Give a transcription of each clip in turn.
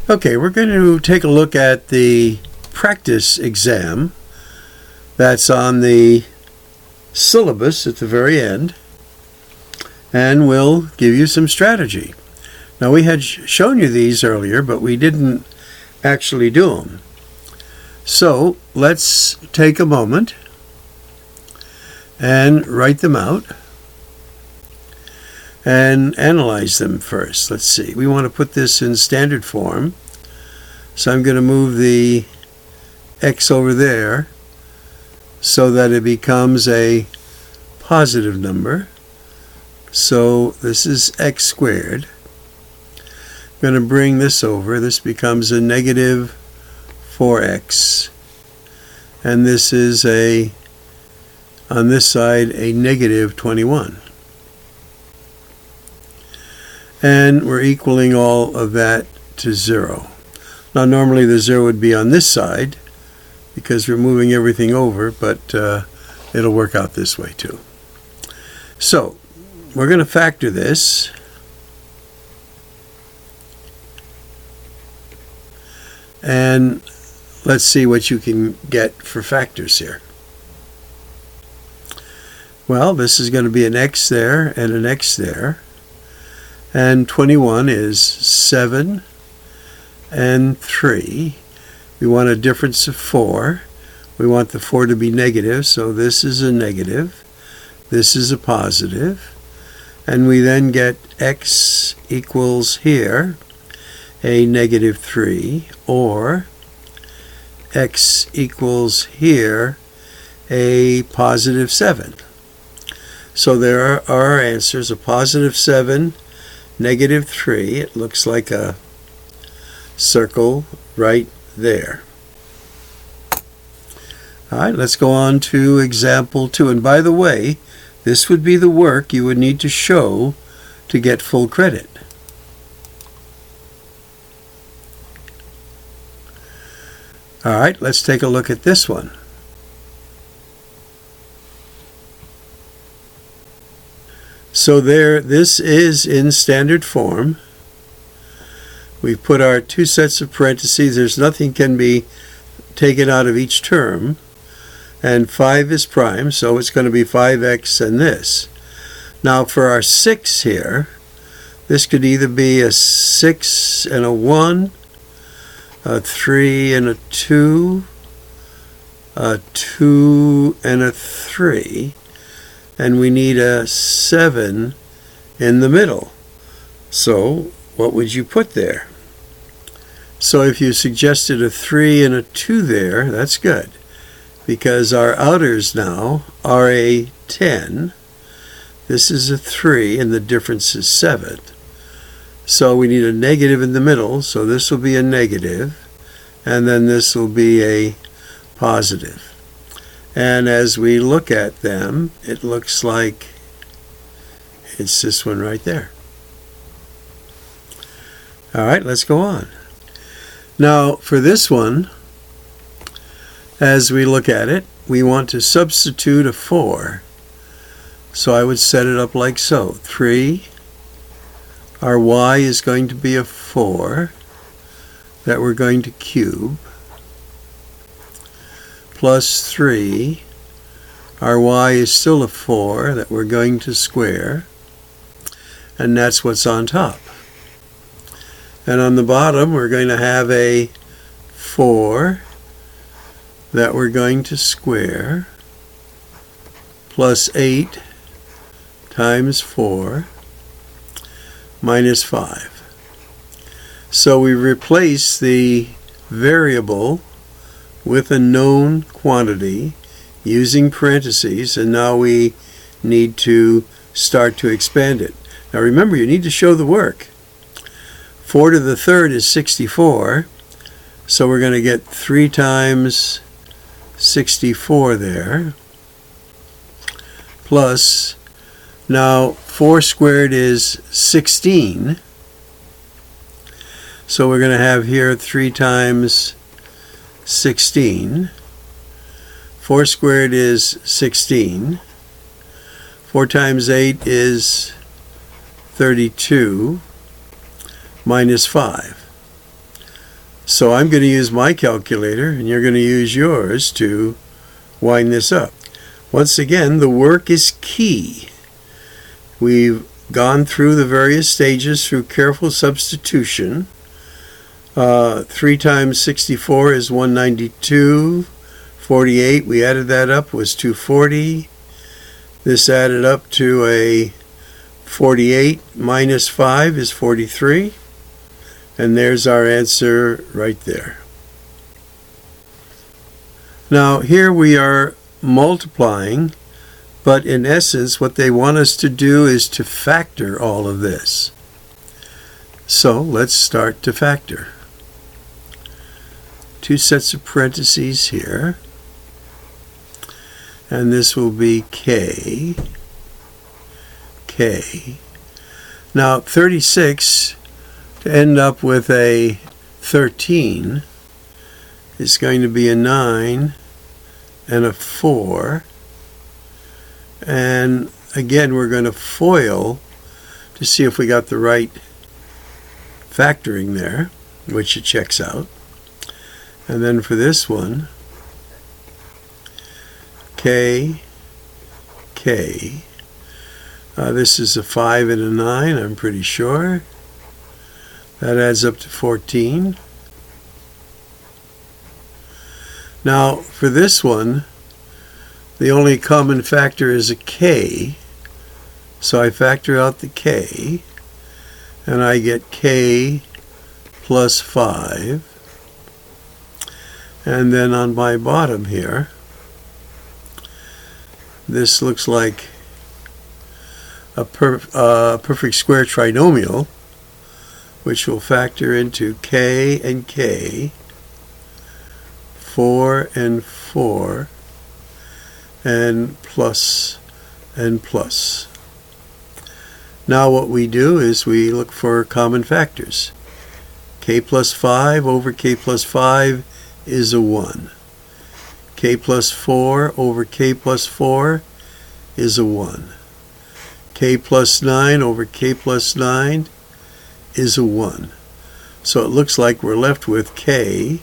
Okay, we're going to take a look at the practice exam that's on the syllabus at the very end, and we'll give you some strategy. Now, we had shown you these earlier, but we didn't actually do them. So let's take a moment and write them out and analyze them first. Let's see. We want to put this in standard form. So I'm going to move the x over there so that it becomes a positive number. So this is x squared. I'm going to bring this over. This becomes a negative 4x. And this is on this side, a negative 21. And we're equaling all of that to 0. Now, normally the 0 would be on this side because we're moving everything over, but it'll work out this way too. So, we're going to factor this. And let's see what you can get for factors here. Well, this is going to be an x there and an x there. And 21 is 7 and 3. We want a difference of 4. We want the 4 to be negative, so this is a negative. This is a positive. And we then get x equals here a negative 3, or x equals here a positive 7. So there are our answers: a positive 7, negative 3. It looks like a circle right there. All right, let's go on to example 2. And by the way, this would be the work you would need to show to get full credit. All right, let's take a look at this one. So this is in standard form. We've put our two sets of parentheses. There's nothing can be taken out of each term. And 5 is prime, so it's going to be 5x and this. Now for our 6 here, this could either be a 6 and a 1, a 3 and a 2, a 2 and a 3, and we need a 7 in the middle. So what would you put there? So if you suggested a 3 and a 2 there, that's good, because our outers now are a 10. This is a 3, and the difference is 7. So we need a negative in the middle, so this will be a negative, and then this will be a positive. And as we look at them, it looks like it's this one right there. All right, let's go on. Now, for this one, as we look at it, we want to substitute a 4. So I would set it up like so. 3, our y is going to be a 4 that we're going to cube, plus 3, our y is still a 4 that we're going to square, and that's what's on top. And on the bottom, we're going to have a 4 that we're going to square, plus 8 times 4 minus 5. So we replace the variable with a known quantity using parentheses, and now we need to start to expand it. Now remember, you need to show the work. 4 to the third is 64, so we're going to get 3 times 64 there, plus, now 4 squared is 16, so we're going to have here 3 times 16. 4 squared is 16. 4 times 8 is 32 minus 5. So I'm going to use my calculator, and you're going to use yours to wind this up. Once again, the work is key. We've gone through the various stages through careful substitution. 3 times 64 is 192. 48, we added that up, was 240. This added up to a 48 minus 5 is 43. And there's our answer right there. Now here we are multiplying, but in essence what they want us to do is to factor all of this. So let's start to factor. 2 sets of parentheses here, and this will be k. Now 36 to end up with a 13 is going to be a 9 and a 4, and again we're going to FOIL to see if we got the right factoring there, which it checks out. And then for this one, k, this is a 5 and a 9, I'm pretty sure. That adds up to 14. Now for this one, the only common factor is a k, so I factor out the k, and I get k plus 5. And then on my bottom here, this looks like a perfect square trinomial, which will factor into k and k, 4 and 4, and plus and plus. Now what we do is we look for common factors. K plus 5 over k plus 5 is a 1. K plus 4 over k plus 4 is a 1. K plus 9 over k plus 9 is a 1. So it looks like we're left with k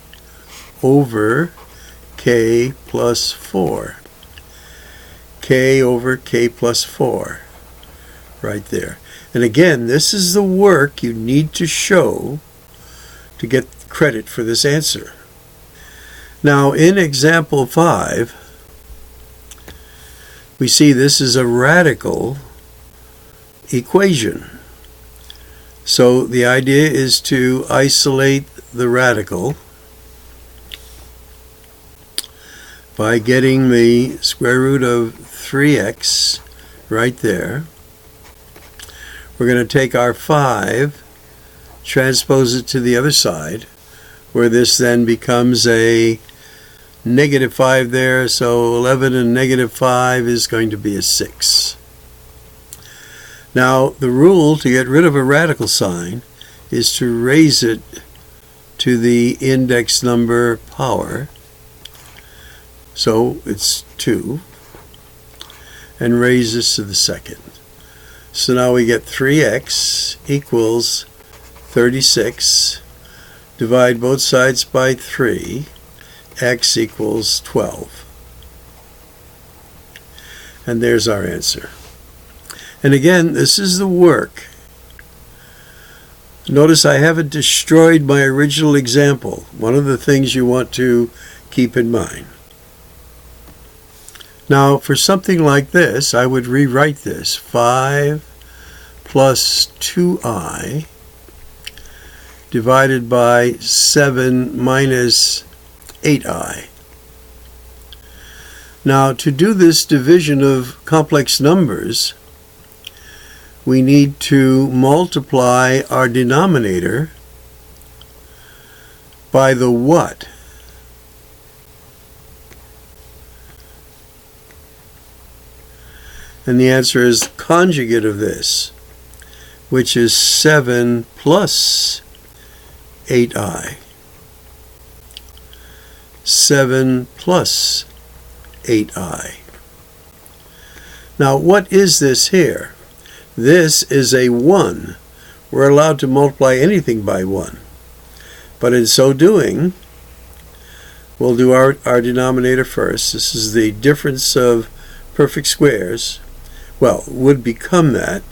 over k plus 4. K over k plus 4. Right there. And again, this is the work you need to show to get credit for this answer. Now in example 5, we see this is a radical equation. So the idea is to isolate the radical by getting the square root of 3x right there. We're going to take our 5, transpose it to the other side, where this then becomes a negative 5 there, so 11 and negative 5 is going to be a 6. Now the rule to get rid of a radical sign is to raise it to the index number power, so it's 2, and raise this to the second. So now we get 3x equals 36. Divide both sides by 3. X equals 12. And there's our answer. And again, this is the work. Notice I haven't destroyed my original example. One of the things you want to keep in mind. Now, for something like this, I would rewrite this. 5 plus 2i divided by 7 minus 8i. Now, to do this division of complex numbers, we need to multiply our denominator by the what? And the answer is conjugate of this, which is 7 plus 8i. 7 plus 8i. Now, what is this here? This is a 1. We're allowed to multiply anything by 1. But in so doing, we'll do our denominator first. This is the difference of perfect squares. Well, would become that,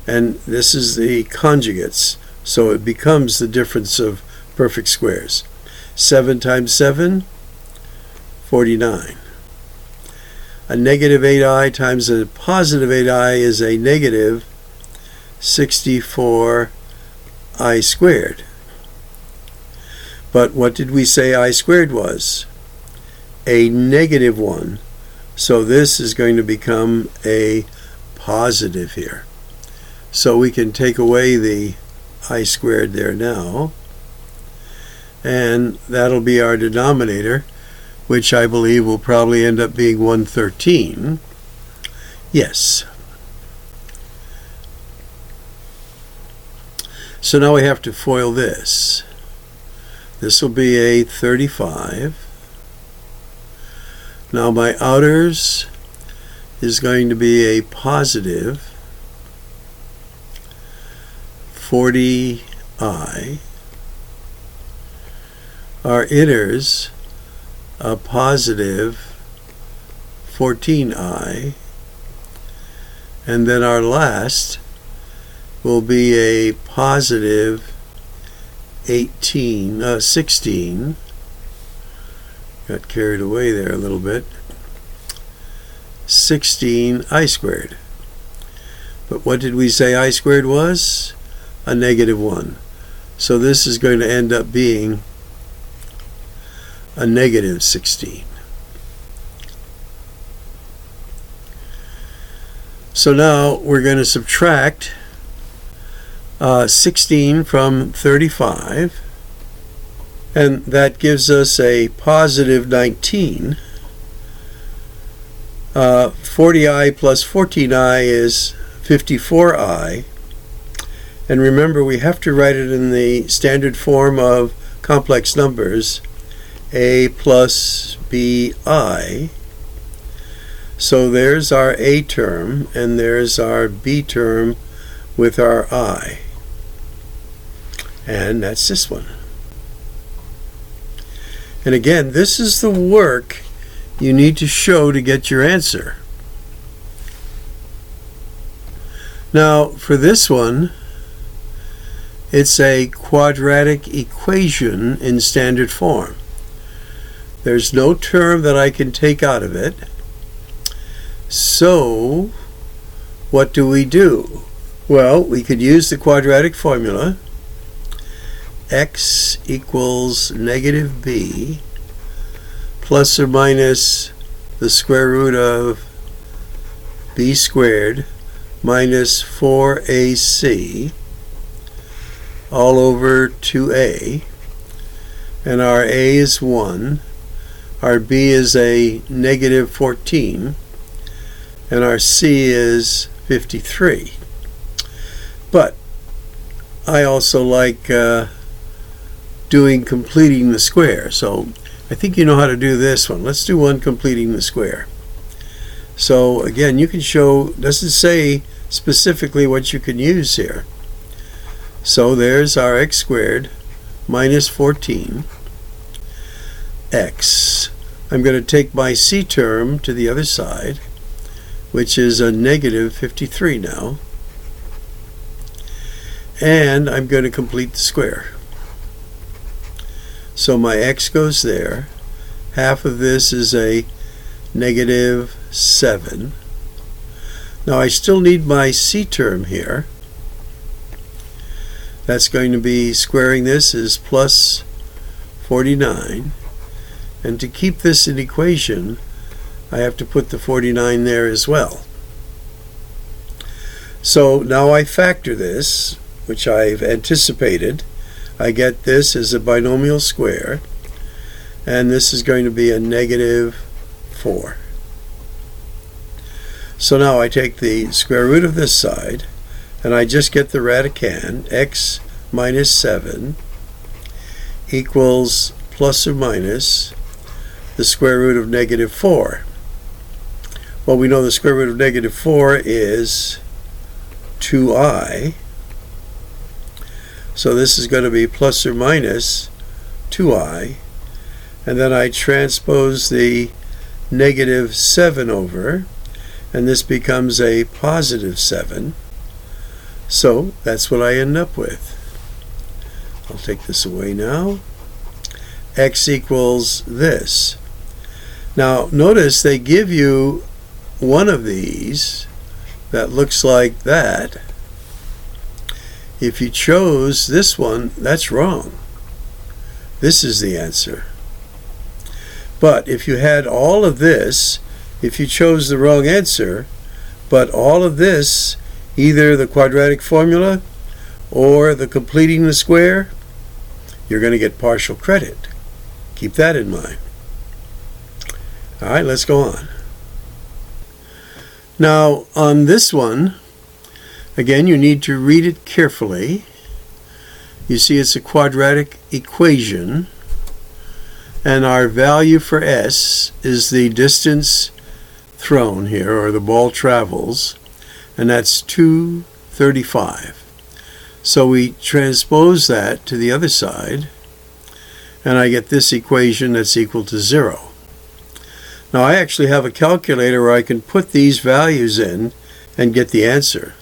and this is the conjugates, so it becomes the difference of perfect squares. 7 times 7, 49. A negative 8i times a positive 8i is a negative 64i squared. But what did we say I squared was? A negative 1. So this is going to become a positive here. So we can take away the I squared there now. And that'll be our denominator, which I believe will probably end up being 113. Yes. So now we have to FOIL this. This will be a 35. Now my outers is going to be a positive 40i. Our inners a positive 14i, and then our last will be a positive 16. Got carried away there a little bit. 16i squared. But what did we say I squared was? A negative 1. So this is going to end up being a negative 16. So now we're going to subtract 16 from 35, and that gives us a positive 19. 40i plus 14i is 54i, and remember we have to write it in the standard form of complex numbers, a plus bi. So there's our a term, and there's our b term with our I. And that's this one. And again, this is the work you need to show to get your answer. Now, for this one, it's a quadratic equation in standard form. There's no term that I can take out of it. So, what do? Well, we could use the quadratic formula. X equals negative b plus or minus the square root of b squared minus 4ac all over 2a. And our a is 1. Our b is a negative 14. And our c is 53. But I also like doing completing the square. So I think you know how to do this one. Let's do one completing the square. So again, you can show, doesn't say specifically what you can use here. So there's our x squared minus 14 x. I'm going to take my c term to the other side, which is a negative 53 now. And I'm going to complete the square. So my x goes there. Half of this is a negative 7. Now I still need my c term here. That's going to be, squaring this is plus 49. And to keep this in equation, I have to put the 49 there as well. So now I factor this, which I've anticipated. I get this as a binomial square, and this is going to be a negative 4. So now I take the square root of this side, and I just get the radicand. X minus 7 equals plus or minus the square root of negative 4. Well, we know the square root of negative 4 is 2i. So this is going to be plus or minus 2i, and then I transpose the negative 7 over, and this becomes a positive 7. So that's what I end up with. I'll take this away now. X equals this. Now notice they give you one of these that looks like that. If you chose this one, that's wrong. This is the answer. But if you had all of this, if you chose the wrong answer, but all of this, either the quadratic formula or the completing the square, you're going to get partial credit. Keep that in mind. All right, let's go on. Now, on this one, again, you need to read it carefully. You see it's a quadratic equation, and our value for s is the distance thrown here, or the ball travels, and that's 235. So we transpose that to the other side, and I get this equation that's equal to 0. Now I actually have a calculator where I can put these values in and get the answer.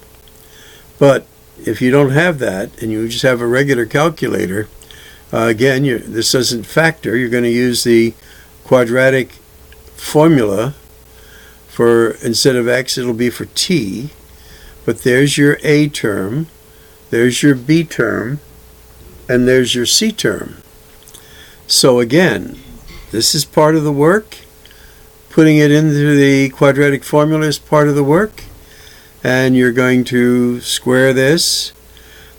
But if you don't have that and you just have a regular calculator, again, this doesn't factor. You're going to use the quadratic formula for, instead of x, it'll be for t. But there's your a term, there's your b term, and there's your c term. So again, this is part of the work. Putting it into the quadratic formula is part of the work. And you're going to square this.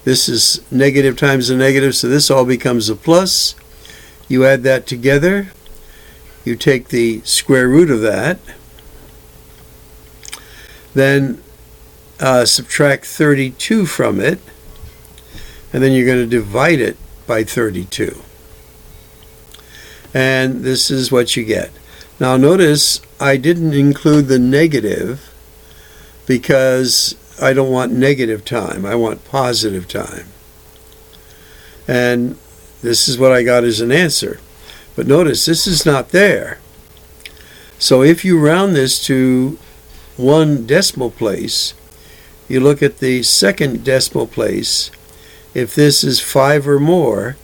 This is negative times a negative, so this all becomes a plus. You add that together. You take the square root of that. Then subtract 32 from it. And then you're going to divide it by 32. And this is what you get. Now notice I didn't include the negative because I don't want negative time. I want positive time. And this is what I got as an answer. But notice this is not there. So if you round this to 1 decimal place, you look at the second decimal place. If this is 5 or more,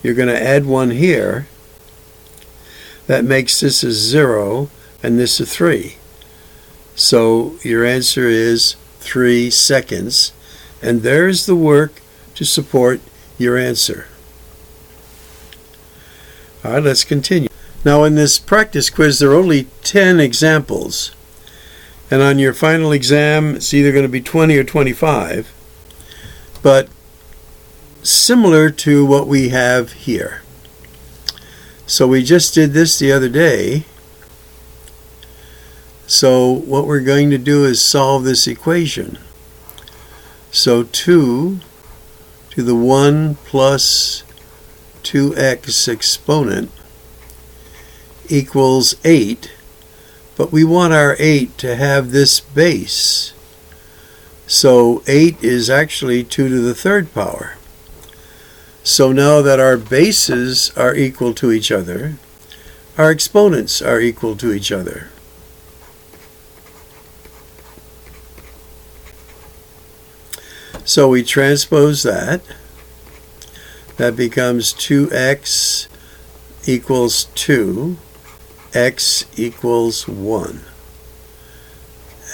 you're going to add 1 here. That makes this a 0 and this a 3. So your answer is 3 seconds. And there's the work to support your answer. All right, let's continue. Now in this practice quiz, there are only 10 examples. And on your final exam, it's either going to be 20 or 25. But similar to what we have here. So we just did this the other day. So what we're going to do is solve this equation. So 2 to the 1 plus 2x exponent equals 8. But we want our 8 to have this base. So 8 is actually 2 to the 3rd power. So now that our bases are equal to each other, our exponents are equal to each other. So we transpose that. That becomes 2x equals 2, x equals 1.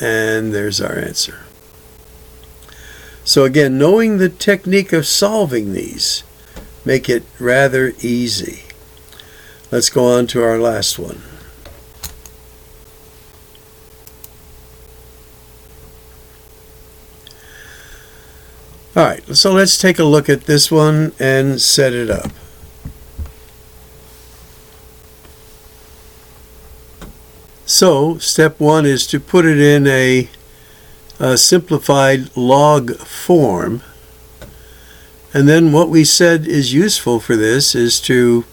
And there's our answer. So again, knowing the technique of solving these make it rather easy. Let's go on to our last one. All right, so let's take a look at this one and set it up. So step 1 is to put it in a simplified log form. And then what we said is useful for this is to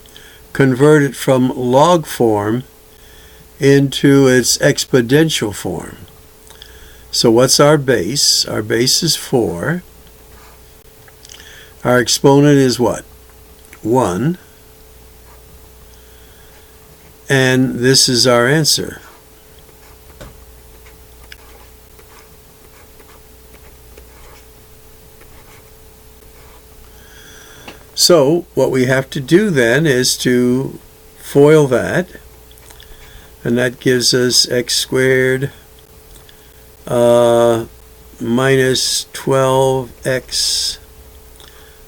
convert it from log form into its exponential form. So what's our base? Our base is 4. Our exponent is what? 1. And this is our answer. So what we have to do then is to FOIL that, and that gives us x squared minus 12x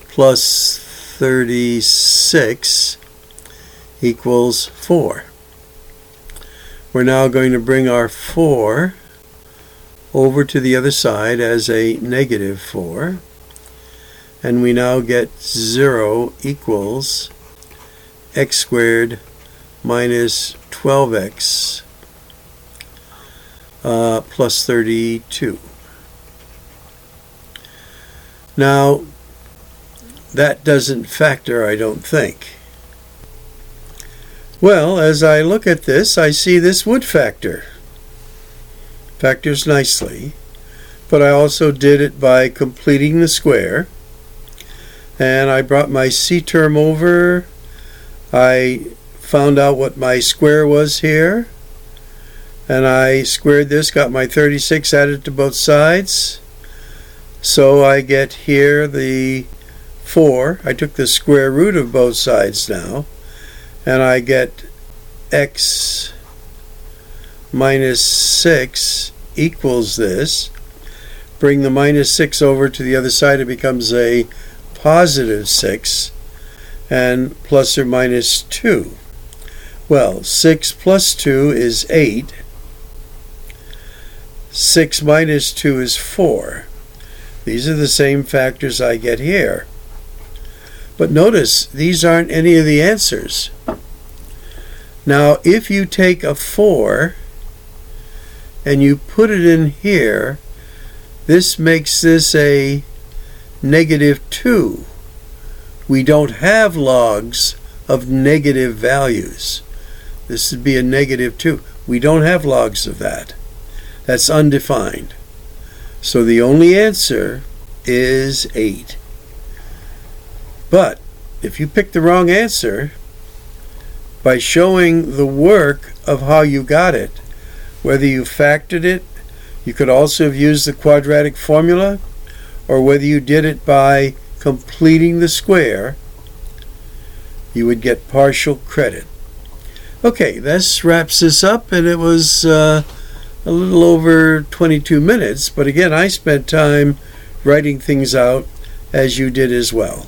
plus 36 equals 4. We're now going to bring our 4 over to the other side as a negative 4. And we now get 0 equals x squared minus 12x plus 32. Now, that doesn't factor, I don't think. Well, as I look at this, I see this would factor. Factors nicely. But I also did it by completing the square. And I brought my c term over. I found out what my square was here. And I squared this, got my 36 added to both sides. So I get here the 4. I took the square root of both sides now. And I get x minus 6 equals this. Bring the minus 6 over to the other side, it becomes a positive 6, and plus or minus 2. Well, 6 plus 2 is 8. 6 minus 2 is 4. These are the same factors I get here. But notice, these aren't any of the answers. Now, if you take a 4 and you put it in here, this makes this a negative 2. We don't have logs of negative values. This would be a negative 2. We don't have logs of that. That's undefined. So the only answer is 8. But if you pick the wrong answer, by showing the work of how you got it, whether you factored it, you could also have used the quadratic formula, or whether you did it by completing the square, you would get partial credit. Okay, this wraps this up, and it was a little over 22 minutes, but again, I spent time writing things out as you did as well.